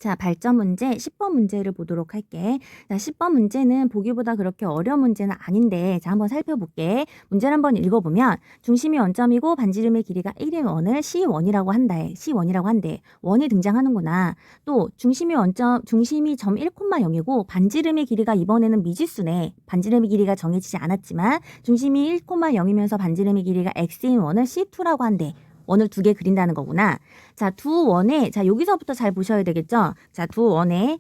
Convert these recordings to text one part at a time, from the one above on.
자, 발전 문제 10번 문제를 보도록 할게. 자, 10번 문제는 보기보다 그렇게 어려운 문제는 아닌데, 자, 한번 살펴볼게. 문제를 한번 읽어보면, 중심이 원점이고 반지름의 길이가 1인 원을 C1이라고 한다. C1이라고 한대. 원이 등장하는구나. 또, 중심이 점 1,0이고, 반지름의 길이가 이번에는 미지수네. 반지름의 길이가 정해지지 않았지만, 중심이 1,0이면서 반지름의 길이가 X인 원을 C2라고 한대. 원을 두 개 그린다는 거구나. 자, 두 원의, 자, 여기서부터 잘 보셔야 되겠죠? 자, 두 원의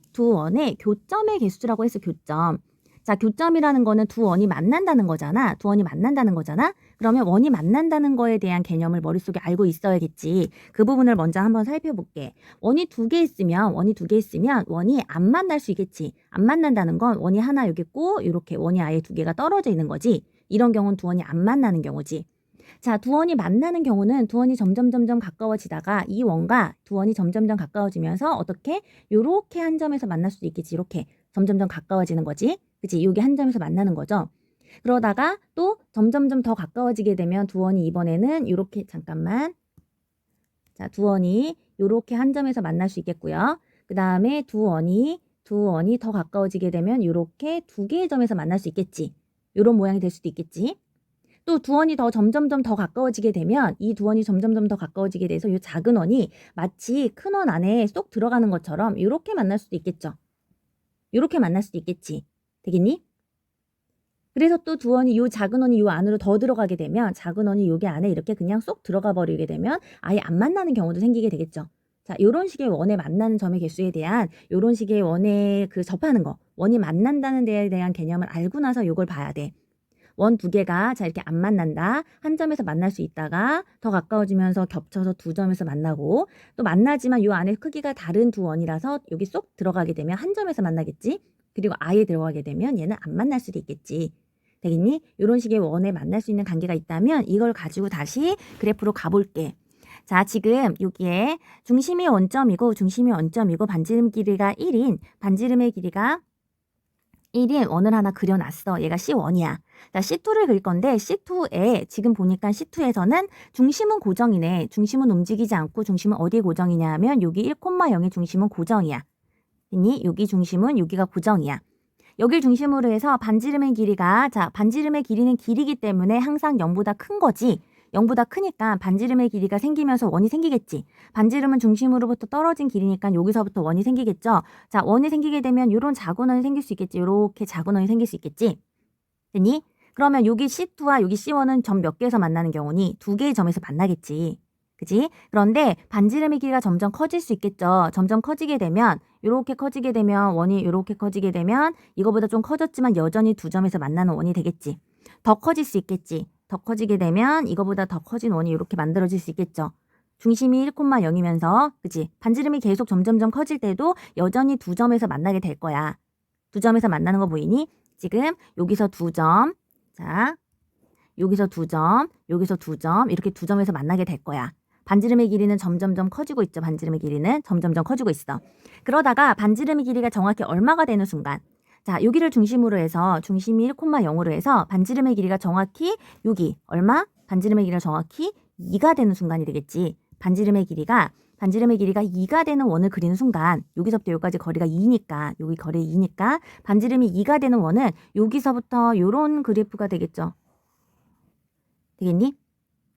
교점의 개수라고 해서 교점. 자, 교점이라는 거는 두 원이 만난다는 거잖아. 두 원이 만난다는 거잖아. 그러면 원이 만난다는 거에 대한 개념을 머릿속에 알고 있어야겠지. 그 부분을 먼저 한번 살펴볼게. 원이 두 개 있으면 원이 안 만날 수 있겠지. 안 만난다는 건 원이 하나 여기 있고 이렇게 원이 아예 두 개가 떨어져 있는 거지. 이런 경우는 두 원이 안 만나는 경우지. 자, 두 원이 만나는 경우는 두 원이 점점 가까워지다가 이 원과 두 원이 점점 가까워지면서 어떻게? 요렇게 한 점에서 만날 수도 있겠지. 이렇게 점점 가까워지는 거지. 그치? 요게 한 점에서 만나는 거죠. 그러다가 또 점점 더 가까워지게 되면 두 원이 이번에는 요렇게 잠깐만. 자, 두 원이 요렇게 한 점에서 만날 수 있겠고요. 그 다음에 두 원이 더 가까워지게 되면 요렇게 두 개의 점에서 만날 수 있겠지. 요런 모양이 될 수도 있겠지. 또 두 원이 점점 더 가까워지게 되면 이 두 원이 점점 더 가까워지게 돼서 이 작은 원이 마치 큰 원 안에 쏙 들어가는 것처럼 이렇게 만날 수도 있겠죠. 이렇게 만날 수도 있겠지. 되겠니? 그래서 또 두 원이 이 작은 원이 이 안으로 더 들어가게 되면 작은 원이 여기 안에 이렇게 그냥 쏙 들어가 버리게 되면 아예 안 만나는 경우도 생기게 되겠죠. 자, 요런 식의 원에 만나는 점의 개수에 대한 요런 식의 원에 접하는 거, 원이 만난다는 데에 대한 개념을 알고 나서 요걸 봐야 돼. 원 두 개가 자 이렇게 안 만난다. 한 점에서 만날 수 있다가 더 가까워지면서 겹쳐서 두 점에서 만나고 또 만나지만 요 안에 크기가 다른 두 원이라서 여기 쏙 들어가게 되면 한 점에서 만나겠지. 그리고 아예 들어가게 되면 얘는 안 만날 수도 있겠지. 되겠니? 이런 식의 원에 만날 수 있는 관계가 있다면 이걸 가지고 다시 그래프로 가볼게. 자, 지금 여기에 중심이 원점이고 반지름 길이가 1인 반지름의 길이가 1인 원을 하나 그려놨어. 얘가 C1이야. 자, C2를 그릴 건데 C2에 지금 보니까 C2에서는 중심은 고정이네. 중심은 움직이지 않고 중심은 어디에 고정이냐 하면 여기 1,0의 중심은 고정이야. 그니 여기 중심은 여기가 고정이야. 여길 중심으로 해서 반지름의 길이가 반지름의 길이는 길이기 때문에 항상 0보다 큰 거지. 0보다 크니까 반지름의 길이가 생기면서 원이 생기겠지. 반지름은 중심으로부터 떨어진 길이니까 여기서부터 원이 생기겠죠. 자, 원이 생기게 되면 이런 작은 원이 생길 수 있겠지. 이렇게 작은 원이 생길 수 있겠지. 됐니? 그러면 여기 C2와 여기 C1은 점 몇 개에서 만나는 경우니 두 개의 점에서 만나겠지. 그지? 그런데 반지름의 길이가 점점 커질 수 있겠죠. 점점 커지게 되면 이렇게 커지게 되면 원이 이렇게 커지게 되면 이거보다 좀 커졌지만 여전히 두 점에서 만나는 원이 되겠지. 더 커질 수 있겠지. 더 커지게 되면 이거보다 더 커진 원이 이렇게 만들어질 수 있겠죠. 중심이 1,0이면서 그치? 반지름이 계속 점점 커질 때도 여전히 두 점에서 만나게 될 거야. 두 점에서 만나는 거 보이니? 지금 여기서 두 점, 자, 여기서 두 점, 여기서 두 점, 이렇게 두 점에서 만나게 될 거야. 반지름의 길이는 점점 커지고 있죠. 반지름의 길이는 점점 커지고 있어. 그러다가 반지름의 길이가 정확히 얼마가 되는 순간 자, 여기를 중심으로 해서 중심이 1,0로 해서 반지름의 길이가 정확히 여기 얼마? 반지름의 길이가 정확히 2가 되는 순간이 되겠지. 반지름의 길이가 2가 되는 원을 그리는 순간 여기서부터 여기까지 거리가 2니까 여기 거리 2니까 반지름이 2가 되는 원은 여기서부터 요런 그래프가 되겠죠.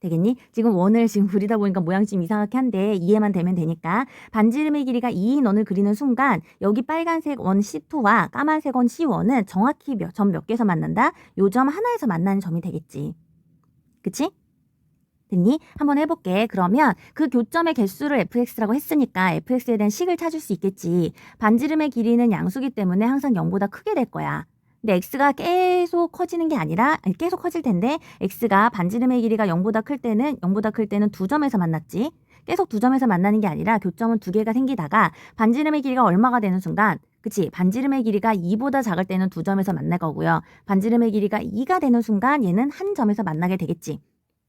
되겠니? 지금 원을 지금 그리다 보니까 모양이 좀 이상하게 한데 이해만 되면 되니까 반지름의 길이가 2인 원을 그리는 순간 여기 빨간색 원 C2와 까만색 원 C1은 정확히 점 몇 개에서 만난다? 요 점 하나에서 만나는 점이 되겠지. 그치? 됐니? 한번 해볼게. 그러면 그 교점의 개수를 fx라고 했으니까 fx에 대한 식을 찾을 수 있겠지. 반지름의 길이는 양수기 때문에 항상 0보다 크게 될 거야. 근데 x가 계속 커지는 게 아니라 계속 커질 텐데 x가 반지름의 길이가 0보다 클 때는 두 점에서 만났지. 계속 두 점에서 만나는 게 아니라 교점은 두 개가 생기다가 반지름의 길이가 얼마가 되는 순간 그치? 반지름의 길이가 2보다 작을 때는 두 점에서 만날 거고요. 반지름의 길이가 2가 되는 순간 얘는 한 점에서 만나게 되겠지.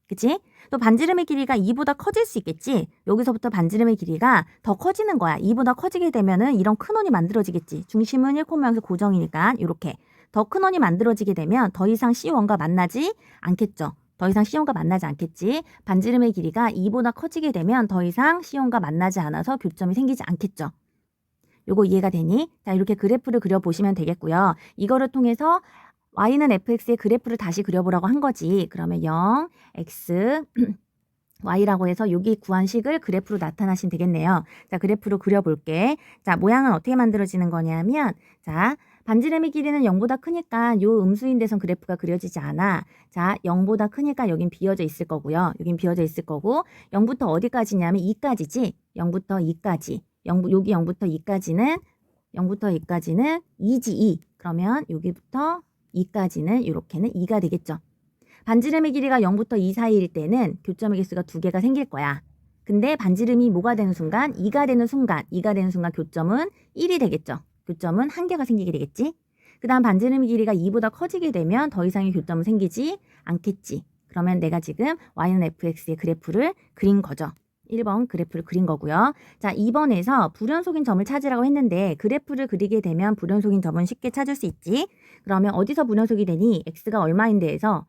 그치? 또 반지름의 길이가 2보다 커질 수 있겠지? 여기서부터 반지름의 길이가 더 커지는 거야. 2보다 커지게 되면은 이런 큰 원이 만들어지겠지. 중심은 1,0에서 고정이니까 이렇게. 더 큰 원이 만들어지게 되면 더 이상 C1과 만나지 않겠죠. 더 이상 C1과 만나지 않겠지. 반지름의 길이가 2보다 커지게 되면 더 이상 C1과 만나지 않아서 교점이 생기지 않겠죠. 요거 이해가 되니? 자, 이렇게 그래프를 그려보시면 되겠고요. 이거를 통해서 y는 fx의 그래프를 다시 그려보라고 한 거지. 그러면 0, x, y라고 해서 여기 구한 식을 그래프로 나타나시면 되겠네요. 자, 그래프로 그려볼게. 자, 모양은 어떻게 만들어지는 거냐면, 자, 반지름의 길이는 0보다 크니까 요 음수인 데선 그래프가 그려지지 않아. 자, 0보다 크니까 여긴 비어져 있을 거고요. 여긴 비어져 있을 거고, 0부터 어디까지냐면 2까지지. 0부터 2까지. 여기 0부터 2까지는 2지 2. 그러면 여기부터 2까지는 이렇게는 2가 되겠죠. 반지름의 길이가 0부터 2 사이일 때는 교점의 개수가 2개가 생길 거야. 근데 반지름이 뭐가 되는 순간? 2가 되는 순간 교점은 1이 되겠죠. 교점은 1개가 생기게 되겠지. 그 다음 반지름의 길이가 2보다 커지게 되면 더 이상의 교점은 생기지 않겠지. 그러면 내가 지금 y는 fx의 그래프를 그린 거죠. 1번 그래프를 그린 거고요. 자, 2번에서 불연속인 점을 찾으라고 했는데 그래프를 그리게 되면 불연속인 점은 쉽게 찾을 수 있지. 그러면 어디서 불연속이 되니? x가 얼마인데에서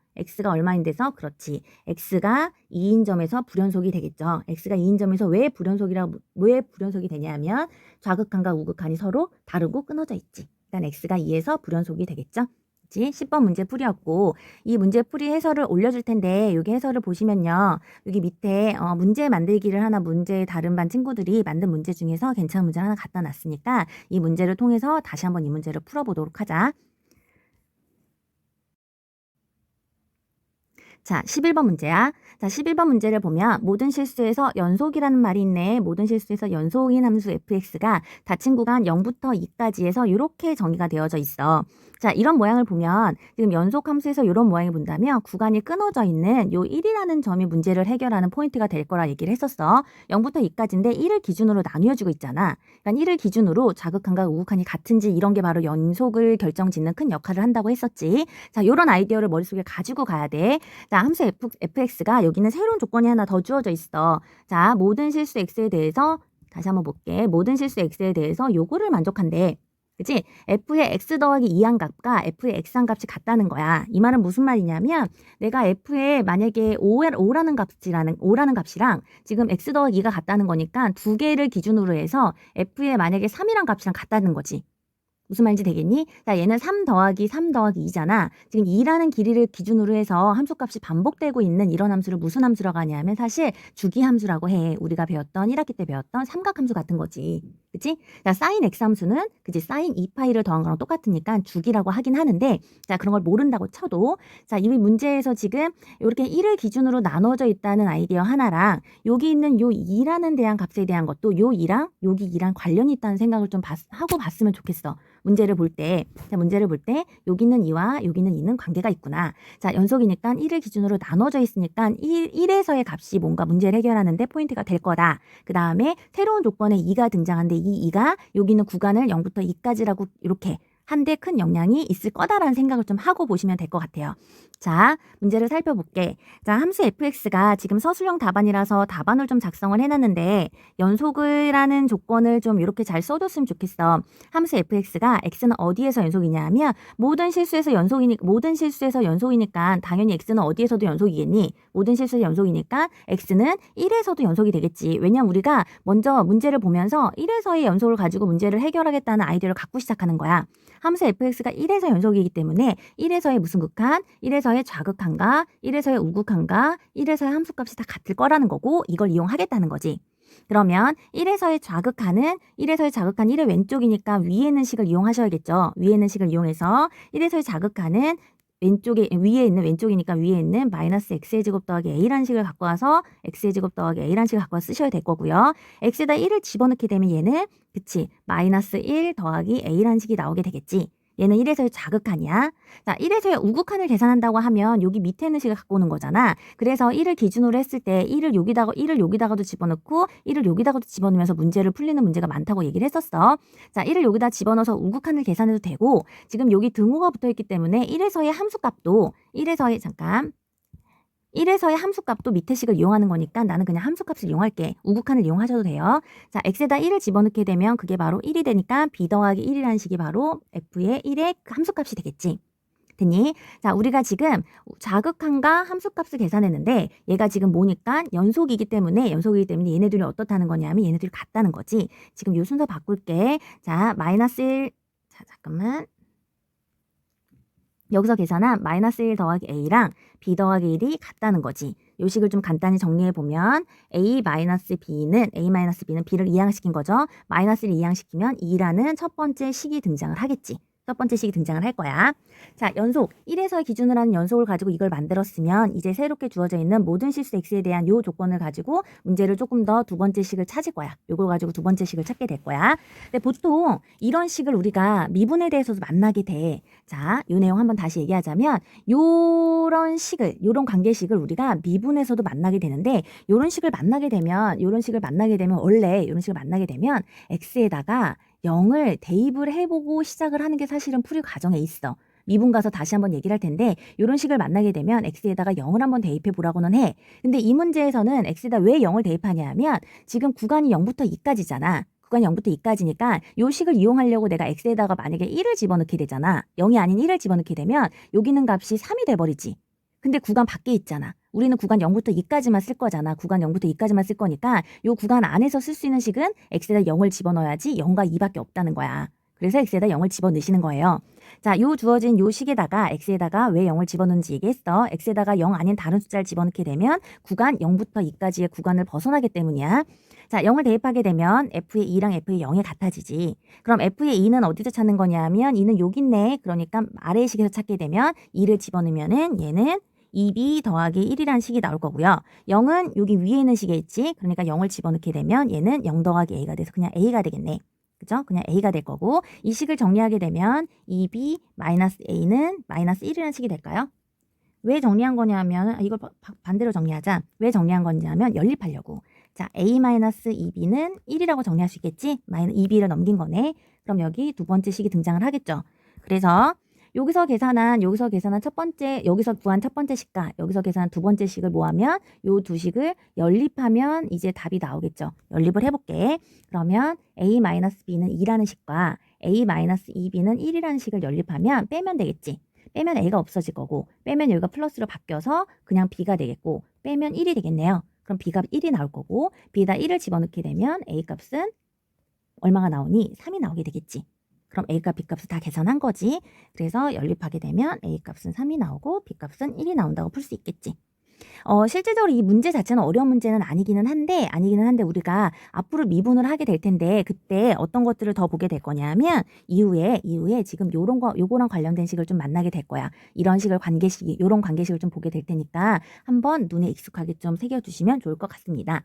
그렇지. x가 2인 점에서 불연속이 되겠죠. x가 2인 점에서 왜 불연속이 되냐면 좌극한과 우극한이 서로 다르고 끊어져 있지. 일단 x가 2에서 불연속이 되겠죠. 10번 문제 풀이였고 이 문제 풀이 해설을 올려줄 텐데 여기 해설을 보시면요. 여기 밑에 문제 만들기를 하나 문제 다른 반 친구들이 만든 문제 중에서 괜찮은 문제를 하나 갖다 놨으니까 이 문제를 통해서 다시 한번 이 문제를 풀어보도록 하자. 자, 11번 문제야. 자, 11번 문제를 보면 모든 실수에서 연속이라는 말이 있네. 모든 실수에서 연속인 함수 fx가 닫힌 구간 0부터 2까지에서 이렇게 정의가 되어져 있어. 자, 이런 모양을 보면 지금 연속 함수에서 이런 모양을 본다면 구간이 끊어져 있는 요 1이라는 점이 문제를 해결하는 포인트가 될 거라 얘기를 했었어. 0부터 2까지인데 1을 기준으로 나뉘어주고 있잖아. 그러니까 1을 기준으로 좌극한과 우극한이 같은지 이런 게 바로 연속을 결정짓는 큰 역할을 한다고 했었지. 자, 이런 아이디어를 머릿속에 가지고 가야 돼. 자, 함수 fx가 여기는 새로운 조건이 하나 더 주어져 있어. 자, 모든 실수 x에 대해서 다시 한번 볼게. 모든 실수 x에 대해서 요거를 만족한대. 그치? f의 x 더하기 2한 값과 f의 x한 값이 같다는 거야. 이 말은 무슨 말이냐면 내가 f에 만약에 5라는 값이랑 지금 x 더하기 2가 같다는 거니까 두 개를 기준으로 해서 f에 만약에 3이란 값이랑 같다는 거지. 무슨 말인지 되겠니? 자, 얘는 3 더하기 2잖아. 지금 2라는 길이를 기준으로 해서 함수값이 반복되고 있는 이런 함수를 무슨 함수라고 하냐면 사실 주기함수라고 해. 우리가 배웠던 1학기 때 배웠던 삼각함수 같은 거지. 그치? 자, sin x 함수는 그치? sin 2파이를 더한 거랑 똑같으니까 주기라고 하긴 하는데 자, 그런 걸 모른다고 쳐도 자, 이 문제에서 지금 이렇게 1을 기준으로 나눠져 있다는 아이디어 하나랑 여기 있는 요 2라는 대한 값에 대한 것도 요 2랑 여기 2랑 관련이 있다는 생각을 좀 하고 봤으면 좋겠어. 문제를 볼 때 여기 있는 2와 여기 있는 2는 관계가 있구나. 자, 연속이니까 1을 기준으로 나눠져 있으니까 1에서의 값이 뭔가 문제를 해결하는데 포인트가 될 거다. 그 다음에 새로운 조건에 2가 등장하는데 이 2가 여기 있는 구간을 0부터 2까지라고 이렇게 한데 큰 영향이 있을 거다라는 생각을 좀 하고 보시면 될 것 같아요. 자, 문제를 살펴볼게. 자, 함수 fx가 지금 서술형 답안이라서 답안을 좀 작성을 해놨는데 연속이라는 조건을 좀 이렇게 잘 써줬으면 좋겠어. 함수 fx가 x는 어디에서 연속이냐 하면 모든 실수에서 연속이니까 당연히 x는 어디에서도 연속이겠니? 모든 실수에서 연속이니까 x는 1에서도 연속이 되겠지. 왜냐면 우리가 먼저 문제를 보면서 1에서의 연속을 가지고 문제를 해결하겠다는 아이디어를 갖고 시작하는 거야. 함수 fx가 1에서 연속이기 때문에 1에서의 무슨 극한, 1에서의 좌극한과 1에서의 우극한과 1에서의 함수값이 다 같을 거라는 거고 이걸 이용하겠다는 거지. 그러면 1에서의 좌극한은 1의 왼쪽이니까 위에 있는 식을 이용하셔야겠죠. 위에 있는 식을 이용해서 1에서의 좌극한은 왼쪽이니까 위에 있는 마이너스 x의 제곱 더하기 a라는 식을 갖고 와서 x의 제곱 더하기 a라는 식을 갖고 와서 쓰셔야 될 거고요. x에다 1을 집어넣게 되면 얘는 그치 마이너스 1 더하기 a라는 식이 나오게 되겠지. 얘는 1에서의 좌극한이야. 자, 1에서의 우극한을 계산한다고 하면 여기 밑에 있는 식을 갖고 오는 거잖아. 그래서 1을 기준으로 했을 때 1을 여기다가도 집어넣고 1을 여기다가도 집어넣으면서 문제를 풀리는 문제가 많다고 얘기를 했었어. 자, 1을 여기다 집어넣어서 우극한을 계산해도 되고 지금 여기 등호가 붙어있기 때문에 1에서의 함수값도 1에서의 함수값도 밑에 식을 이용하는 거니까 나는 그냥 함수값을 이용할게. 우극한을 이용하셔도 돼요. 자, x에다 1을 집어넣게 되면 그게 바로 1이 되니까 b 더하기 1이라는 식이 바로 f의 1의 함수값이 되겠지. 됐니? 자, 우리가 지금 자극함과 함수값을 계산했는데 얘가 지금 뭐니까 연속이기 때문에 얘네들이 어떻다는 거냐면 얘네들이 같다는 거지. 지금 요 순서 바꿀게. 자, 마이너스 1. 자, 잠깐만. 여기서 계산한 마이너스 1 더하기 a랑 b 더하기 1이 같다는 거지. 요 식을 좀 간단히 정리해보면 a-b는 b를 이항시킨 거죠. 마이너스를 이항시키면 2라는 첫 번째 식이 등장을 하겠지. 첫 번째 식이 등장을 할 거야. 자, 연속 1에서 기준으로 하는 연속을 가지고 이걸 만들었으면 이제 새롭게 주어져 있는 모든 실수 x에 대한 요 조건을 가지고 문제를 조금 더 두 번째 식을 찾을 거야. 요걸 가지고 두 번째 식을 찾게 될 거야. 근데 보통 이런 식을 우리가 미분에 대해서도 만나게 돼. 자, 요 내용 한번 다시 얘기하자면 요런 관계식을 우리가 미분에서도 만나게 되는데 요런 식을 만나게 되면 원래 요런 식을 만나게 되면 x에다가 0을 대입을 해보고 시작을 하는 게 사실은 풀이 과정에 있어. 미분 가서 다시 한번 얘기를 할 텐데 이런 식을 만나게 되면 x에다가 0을 한번 대입해 보라고는 해. 근데 이 문제에서는 x에다 왜 0을 대입하냐 하면 지금 구간이 0부터 2까지잖아. 구간이 0부터 2까지니까 요 식을 이용하려고 내가 x에다가 만약에 1을 집어넣게 되잖아. 0이 아닌 1을 집어넣게 되면 여기 있는 값이 3이 돼버리지. 근데 구간 밖에 있잖아. 우리는 구간 0부터 2까지만 쓸 거잖아. 구간 0부터 2까지만 쓸 거니까 요 구간 안에서 쓸 수 있는 식은 x에다 0을 집어넣어야지 0과 2밖에 없다는 거야. 그래서 x에다 0을 집어넣으시는 거예요. 자, 요 주어진 요 식에다가 x에다가 왜 0을 집어넣는지 얘기했어. x에다가 0 아닌 다른 숫자를 집어넣게 되면 구간 0부터 2까지의 구간을 벗어나기 때문이야. 자, 0을 대입하게 되면 f의 2랑 f의 0이 같아지지. 그럼 f의 2는 어디서 찾는 거냐 하면 2는 여기 있네. 그러니까 아래의 식에서 찾게 되면 2를 집어넣으면은 얘는 2b 더하기 1이라는 식이 나올 거고요. 0은 여기 위에 있는 식에 있지. 그러니까 0을 집어넣게 되면 얘는 0 더하기 a가 돼서 그냥 a가 되겠네. 그죠? 그냥 a가 될 거고 이 식을 정리하게 되면 2b 마이너스 a는 마이너스 1이라는 식이 될까요? 왜 정리한 거냐면 이걸 반대로 정리하자. 왜 정리한 거냐면 연립하려고. 자, a-2b는 1이라고 정리할 수 있겠지? 2b를 넘긴 거네. 그럼 여기 두 번째 식이 등장을 하겠죠. 그래서 여기서 계산한 첫 번째, 여기서 구한 첫 번째 식과 여기서 계산한 두 번째 식을 모으면 요 두 식을 연립하면 이제 답이 나오겠죠. 연립을 해볼게. 그러면 a-b는 2라는 식과 a-2b는 1이라는 식을 연립하면 빼면 되겠지. 빼면 a가 없어질 거고 빼면 여기가 플러스로 바뀌어서 그냥 b가 되겠고 빼면 1이 되겠네요. 그럼 b가 1이 나올 거고 b에다 1을 집어넣게 되면 a 값은 얼마가 나오니? 3이 나오게 되겠지. 그럼 a값, b값을 다 계산한 거지. 그래서 연립하게 되면 a값은 3이 나오고 b값은 1이 나온다고 풀 수 있겠지. 실질적으로 이 문제 자체는 어려운 문제는 아니기는 한데 우리가 앞으로 미분을 하게 될 텐데 그때 어떤 것들을 더 보게 될 거냐면 이후에 지금 요거랑 관련된 식을 좀 만나게 될 거야. 이런 식을 요런 관계식을 좀 보게 될 테니까 한번 눈에 익숙하게 좀 새겨두시면 좋을 것 같습니다.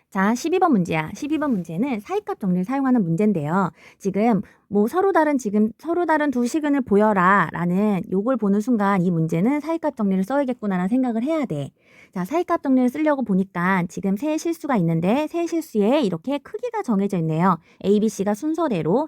자, 12번 문제야. 12번 문제는 사이값 정리를 사용하는 문제인데요. 지금 서로 다른 두 식은을 보여라 라는 요걸 보는 순간 이 문제는 사이값 정리를 써야겠구나라는 생각을 해야 돼. 자, 사이값 정리를 쓰려고 보니까 지금 세 실수가 있는데 세 실수에 이렇게 크기가 정해져 있네요. A, B, C가 순서대로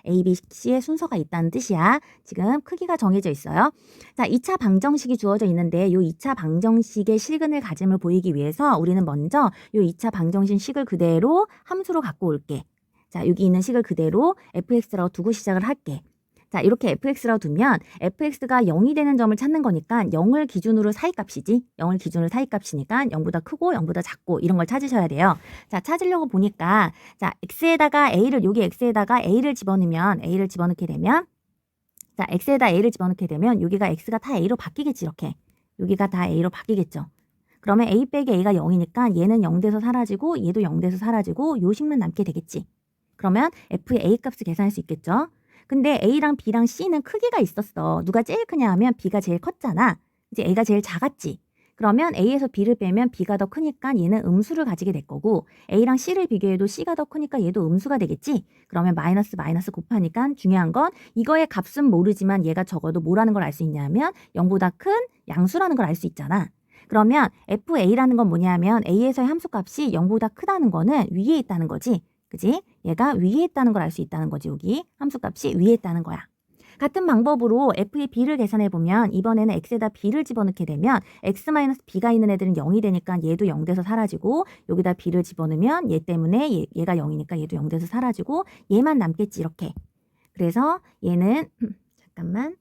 A, B, C의 순서가 있다는 뜻이야. 지금 크기가 정해져 있어요. 자, 2차 방정식이 주어져 있는데 요 2차 방정식의 실근을 가짐을 보이기 위해서 우리는 먼저 요 2차 방정식 식을 그대로 함수로 갖고 올게. 자, 여기 있는 식을 그대로 fx라고 두고 시작을 할게. 자, 이렇게 fx라고 두면 fx가 0이 되는 점을 찾는 거니까 0을 기준으로 사이값이지. 0을 기준으로 사이값이니까 0보다 크고 0보다 작고 이런 걸 찾으셔야 돼요. 자, 찾으려고 보니까 자, 여기 x에다가 a를 집어넣게 되면 자, x에다 a를 집어넣게 되면 여기가 x가 다 a로 바뀌겠지. 이렇게. 여기가 다 a로 바뀌겠죠. 그러면 a 빼기 a가 0이니까 얘는 0 돼서 사라지고 얘도 0 돼서 사라지고 요 식만 남게 되겠지. 그러면 f의 a 값을 계산할 수 있겠죠. 근데 a랑 b랑 c는 크기가 있었어. 누가 제일 크냐 하면 b가 제일 컸잖아. 이제 a가 제일 작았지. 그러면 a에서 b를 빼면 b가 더 크니까 얘는 음수를 가지게 될 거고 a랑 c를 비교해도 c가 더 크니까 얘도 음수가 되겠지. 그러면 마이너스 곱하니까 중요한 건 이거의 값은 모르지만 얘가 적어도 뭐라는 걸 알 수 있냐면 0보다 큰 양수라는 걸 알 수 있잖아. 그러면 fa라는 건 뭐냐면 a에서의 함수값이 0보다 크다는 거는 위에 있다는 거지. 그지? 얘가 위에 있다는 걸 알 수 있다는 거지. 여기 함수값이 위에 있다는 거야. 같은 방법으로 f의 b를 계산해보면 이번에는 x에다 b를 집어넣게 되면 x-b가 있는 애들은 0이 되니까 얘도 0 돼서 사라지고 여기다 b를 집어넣으면 얘 때문에 얘가 0이니까 얘도 0 돼서 사라지고 얘만 남겠지. 이렇게. 그래서 얘는 잠깐만.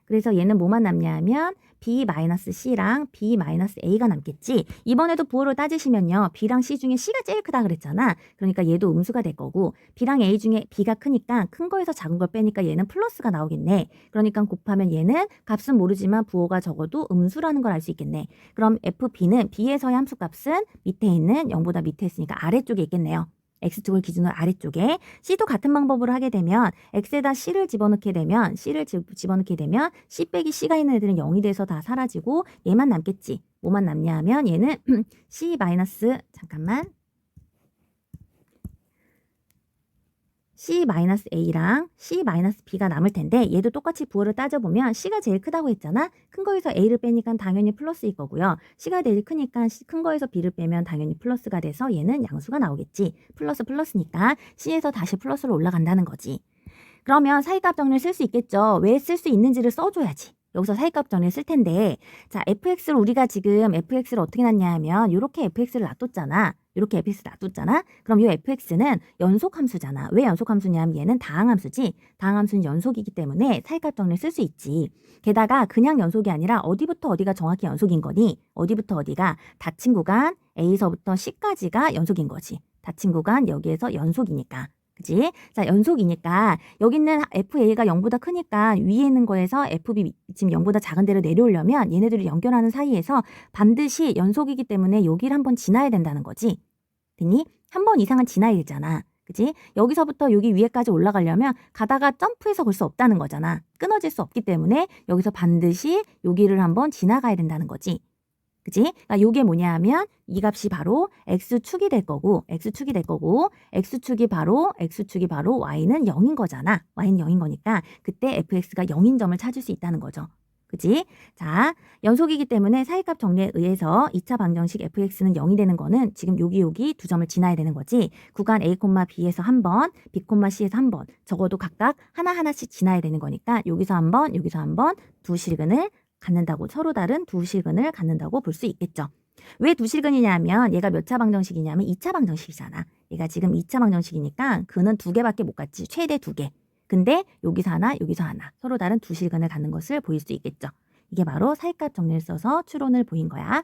그래서 얘는 뭐만 남냐 하면 B-C랑 B-A가 남겠지. 이번에도 부호를 따지시면요. B랑 C 중에 C가 제일 크다 그랬잖아. 그러니까 얘도 음수가 될 거고 B랑 A 중에 B가 크니까 큰 거에서 작은 걸 빼니까 얘는 플러스가 나오겠네. 그러니까 곱하면 얘는 값은 모르지만 부호가 적어도 음수라는 걸 알 수 있겠네. 그럼 FB는 B에서의 함수값은 밑에 있는 0보다 밑에 있으니까 아래쪽에 있겠네요. X축을 기준으로 아래쪽에. C도 같은 방법으로 하게 되면 X에다 C를 집어넣게 되면 C 빼기 C가 있는 애들은 0이 돼서 다 사라지고 얘만 남겠지. 뭐만 남냐 하면 얘는 C 마이너스 잠깐만 C-A랑 C-B가 남을 텐데 얘도 똑같이 부호를 따져보면 C가 제일 크다고 했잖아. 큰 거에서 A를 빼니까 당연히 플러스일 거고요. C가 제일 크니까 큰 거에서 B를 빼면 당연히 플러스가 돼서 얘는 양수가 나오겠지. 플러스니까 C에서 다시 플러스로 올라간다는 거지. 그러면 사이값 정리를 쓸 수 있겠죠. 왜 쓸 수 있는지를 써줘야지. 여기서 사이값 정리를 쓸 텐데 자 fx를 우리가 지금 fx를 어떻게 놨냐 하면 이렇게 fx를 놔뒀잖아. 이렇게 fx를 놔뒀잖아. 그럼 이 fx는 연속함수잖아. 왜 연속함수냐 하면 얘는 다항함수지. 다항함수는 연속이기 때문에 사이값 정리를 쓸 수 있지. 게다가 그냥 연속이 아니라 어디부터 어디가 정확히 연속인 거니? 어디부터 어디가 닫힌 구간 A서부터 C까지가 연속인 거지. 닫힌 구간 여기에서 연속이니까. 그지? 자, 연속이니까 여기 있는 FA가 0보다 크니까 위에 있는 거에서 FB 지금 0보다 작은 데로 내려오려면 얘네들을 연결하는 사이에서 반드시 연속이기 때문에 여기를 한번 지나야 된다는 거지. 됐니? 한 번 이상은 지나야 되잖아. 그지? 여기서부터 여기 위에까지 올라가려면 가다가 점프해서 볼 수 없다는 거잖아. 끊어질 수 없기 때문에 여기서 반드시 여기를 한번 지나가야 된다는 거지. 그지? 그러니까 요게 뭐냐 하면 이 값이 바로 x축이 될 거고 x축이 바로 y는 0인 거잖아. y는 0인 거니까 그때 fx가 0인 점을 찾을 수 있다는 거죠. 그지? 자, 연속이기 때문에 사이값 정리에 의해서 2차 방정식 fx는 0이 되는 거는 지금 여기 두 점을 지나야 되는 거지. 구간 a, b에서 한 번, b, c에서 한 번, 적어도 각각 하나하나씩 지나야 되는 거니까 여기서 한 번, 여기서 한 번 두 실근을 갖는다고 서로 다른 두 실근을 갖는다고 볼 수 있겠죠. 왜 두 실근이냐 하면 얘가 몇 차 방정식이냐면 2차 방정식이잖아. 얘가 지금 2차 방정식이니까 그는 두 개밖에 못 갖지. 최대 두 개. 근데 여기서 하나, 여기서 하나. 서로 다른 두 실근을 갖는 것을 보일 수 있겠죠. 이게 바로 사이값 정리를 써서 추론을 보인 거야.